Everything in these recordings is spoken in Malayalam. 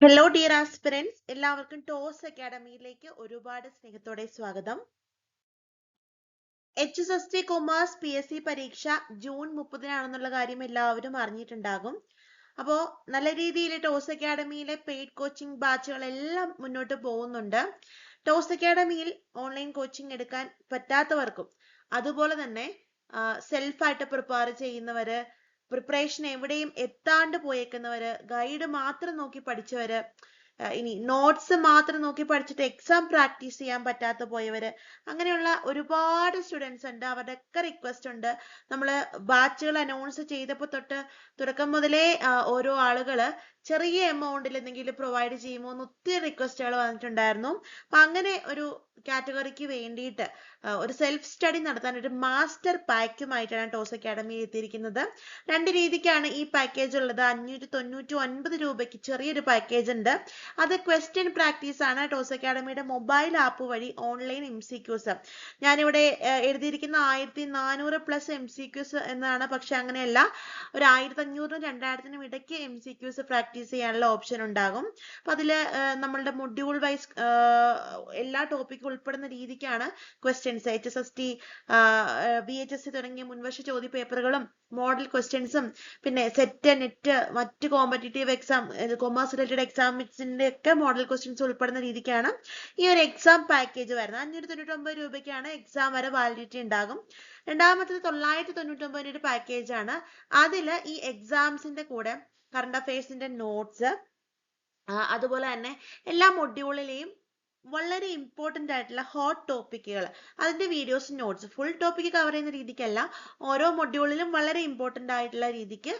ഹലോ ഡിയർ ആസ്പിരൻസ്, എല്ലാവർക്കും ടോസ് അക്കാഡമിയിലേക്ക് ഒരുപാട് സ്നേഹത്തോടെ സ്വാഗതം. HSST കൊമേഴ്സ് PSC പരീക്ഷ ജൂൺ 30-നാണെന്നുള്ള കാര്യം എല്ലാവരും അറിഞ്ഞിട്ടുണ്ടാകും. അപ്പോൾ നല്ല രീതിയിൽ ടോസ് അക്കാഡമിയിലെ പെയ്ഡ് കോച്ചിങ് ബാച്ചുകളെല്ലാം മുന്നോട്ട് പോകുന്നുണ്ട്. ടോസ് അക്കാഡമിയിൽ ഓൺലൈൻ കോച്ചിങ് എടുക്കാൻ പറ്റാത്തവർക്കും അതുപോലെ തന്നെ സെൽഫായിട്ട് പ്രിപ്പയർ ചെയ്യുന്നവര്, പ്രിപ്പറേഷൻ എവിടെയും എത്താണ്ട് പോയേക്കുന്നവര്, ഗൈഡ് മാത്രം നോക്കി പഠിച്ചവര്, ഇനി നോട്ട്സ് മാത്രം നോക്കി പഠിച്ചിട്ട് എക്സാം പ്രാക്ടീസ് ചെയ്യാൻ പറ്റാത്ത പോയവര്, അങ്ങനെയുള്ള ഒരുപാട് സ്റ്റുഡൻസ് ഉണ്ട്. അവരുടെയൊക്കെ റിക്വസ്റ്റ് ഉണ്ട്. നമ്മൾ ബാച്ചുകൾ അനൗൺസ് ചെയ്തപ്പോൾ തൊട്ട് തുടക്കം മുതലേ ഓരോ ആളുകള് ചെറിയ എമൗണ്ടിൽ എന്തെങ്കിലും പ്രൊവൈഡ് ചെയ്യുമോ എന്ന് ഒത്തിരി റിക്വസ്റ്റുകൾ വന്നിട്ടുണ്ടായിരുന്നു. അപ്പൊ അങ്ങനെ ഒരു കാറ്റഗറിക്ക് വേണ്ടിയിട്ട് ഒരു സെൽഫ് സ്റ്റഡി നടത്താൻ ഒരു മാസ്റ്റർ പാക്കുമായിട്ടാണ് ടോസ് അക്കാഡമി എത്തിയിരിക്കുന്നത്. രണ്ട് രീതിക്കാണ് ഈ പാക്കേജ് ഉള്ളത്. 599 രൂപയ്ക്ക് ചെറിയൊരു പാക്കേജ് ഉണ്ട്. അത് ക്വസ്റ്റ്യൻ പ്രാക്ടീസ് ആണ്. ടോസ് അക്കാഡമിയുടെ മൊബൈൽ ആപ്പ് വഴി ഓൺലൈൻ MCQs. ഞാനിവിടെ എഴുതിയിരിക്കുന്ന 1400+ MCQs എന്നാണ്. പക്ഷെ അങ്ങനെയല്ല, ഒരു 1500-നും 2000-നും ഇടയ്ക്ക് MCQs പ്രാക്ടീസ് ചെയ്യാനുള്ള ഓപ്ഷൻ ഉണ്ടാകും. അപ്പൊ അതില് നമ്മളുടെ മൊഡ്യൂൾ വൈസ് എല്ലാ ടോപ്പിക്കും ഉൾപ്പെടുന്ന രീതിക്കാണ് ക്വസ്റ്റ്യൻസ്, HSST, VHSC തുടങ്ങിയ മുൻവർഷ ചോദ്യ പേപ്പറുകളും മോഡൽ ക്വസ്റ്റ്യൻസും പിന്നെ സെറ്റ്, നെറ്റ്, മറ്റ് കോമ്പറ്റേറ്റീവ് എക്സാം, കൊമേഴ്സ് റിലേറ്റഡ് എക്സാമിന്റെ ഒക്കെ മോഡൽ ക്വസ്റ്റ്യൻസ് ഉൾപ്പെടുന്ന രീതിക്കാണ് ഈ ഒരു എക്സാം പാക്കേജ് വരുന്നത്. 599 രൂപയ്ക്കാണ് എക്സാം വരെ വാലിഡിറ്റി ഉണ്ടാകും. രണ്ടാമത്തത് 999 ഒരു പാക്കേജ് ആണ്. അതില് ഈ എക്സാംസിന്റെ കൂടെ കറണ്ട് അഫയേഴ്സിന്റെ നോട്ട്സ്, അതുപോലെ തന്നെ എല്ലാ മൊഡ്യൂളിലെയും വളരെ ഇമ്പോർട്ടൻ്റ് ആയിട്ടുള്ള ഹോട്ട് ടോപ്പിക്കുകൾ, അതിന്റെ videos, notes, full topic cover ചെയ്യുന്ന രീതിക്കല്ല, ഓരോ മൊഡ്യൂളിലും വളരെ ഇമ്പോർട്ടൻ്റ് ആയിട്ടുള്ള രീതിക്ക്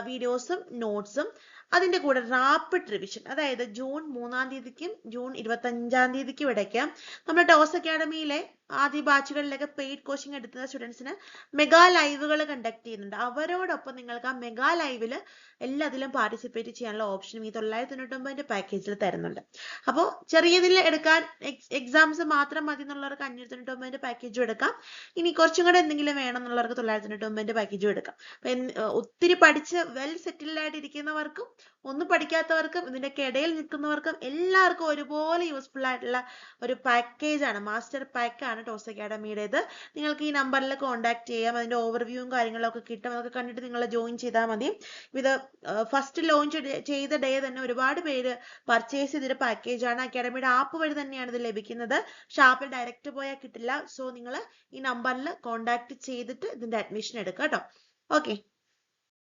വീഡിയോസും നോട്ട്സും, അതിന്റെ കൂടെ റാപ്പിഡ് റിവിഷൻ, അതായത് ജൂൺ 3-ാം തീയതിക്കും ജൂൺ 25-ാം തീയതിക്കും ഇടയ്ക്ക് നമ്മുടെ ടോസ് അക്കാഡമിയിലെ ആദ്യ ബാച്ചുകളിലൊക്കെ പെയ്ഡ് കോച്ചിങ് എടുക്കുന്ന സ്റ്റുഡൻസിന് മെഗാ ലൈവുകൾ കണ്ടക്ട് ചെയ്യുന്നുണ്ട്. അവരോടൊപ്പം നിങ്ങൾക്ക് ആ മെഗാ ലൈവില് എല്ലാത്തിലും പാർട്ടിസിപ്പേറ്റ് ചെയ്യാനുള്ള ഓപ്ഷനും ഈ 999 പാക്കേജിൽ തരുന്നുണ്ട്. അപ്പോൾ ചെറിയതിൽ എടുക്കാൻ എക്സാംസ് മാത്രം മതി എന്നുള്ളവർക്ക് 599 പാക്കേജും എടുക്കാം. ഇനി കുറച്ചും കൂടെ എന്തെങ്കിലും വേണം എന്നുള്ളവർക്ക് 999 പാക്കേജും എടുക്കാം. ഒത്തിരി പഠിച്ച് വെൽ സെറ്റിൽഡ് ആയിട്ട് ഇരിക്കുന്നവർക്കും ഒന്നും പഠിക്കാത്തവർക്കും ഇതിന്റെയൊക്കെ ഇടയിൽ നിൽക്കുന്നവർക്കും എല്ലാവർക്കും ഒരുപോലെ യൂസ്ഫുൾ ആയിട്ടുള്ള ഒരു പാക്കേജാണ്, മാസ്റ്റർ പാക്കാണ് ടോസ് അക്കാഡമിയുടേത്. നിങ്ങൾക്ക് ഈ നമ്പറിൽ കോൺടാക്ട് ചെയ്യാം. അതിന്റെ ഓവർവ്യൂവും കാര്യങ്ങളൊക്കെ കിട്ടും. അതൊക്കെ കണ്ടിട്ട് നിങ്ങൾ ജോയിൻ ചെയ്താൽ മതി. ഇത് ഫസ്റ്റ് ലോഞ്ച് ചെയ്ത ഡേ തന്നെ ഒരുപാട് പേര് പർച്ചേസ് ചെയ്തൊരു പാക്കേജാണ്. അക്കാഡമിയുടെ ആപ്പ് വഴി തന്നെയാണ് ഇത് ലഭിക്കുന്നത്. ഷാപ്പിൽ ഡയറക്റ്റ് പോയാൽ കിട്ടില്ല. സോ നിങ്ങൾ ഈ നമ്പറിൽ കോൺടാക്ട് ചെയ്തിട്ട് ഇതിന്റെ അഡ്മിഷൻ എടുക്കുക കേട്ടോ. ഓക്കെ.